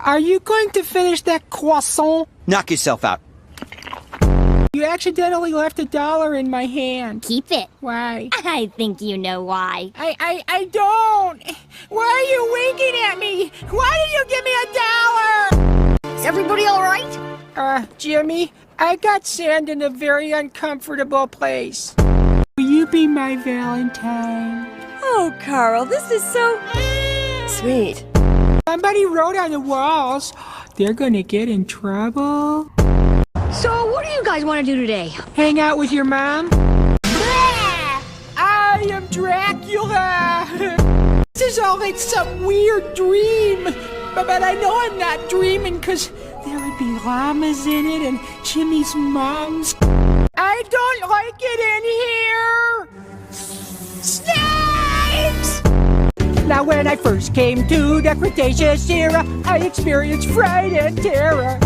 Are you going to finish that croissant? Knock yourself out. You accidentally left $1 in my hand. Keep it. Why? I think you know why. I don't. Why are you winking at me? Why did you give me $1? Is everybody all right? Jimmy, I got sand in a very uncomfortable place. Will you be my Valentine? Oh, Carl, this is so sweet. Somebody wrote on the walls, they're gonna get in trouble. So, what do you guys want to do today? Hang out with your mom? I am Dracula! This is all like some weird dream. But I know I'm not dreaming because there would be llamas in it and Jimmy's mom's. I don't like it in here! Snakes! Now when I first came to the Cretaceous era, I experienced fright and terror.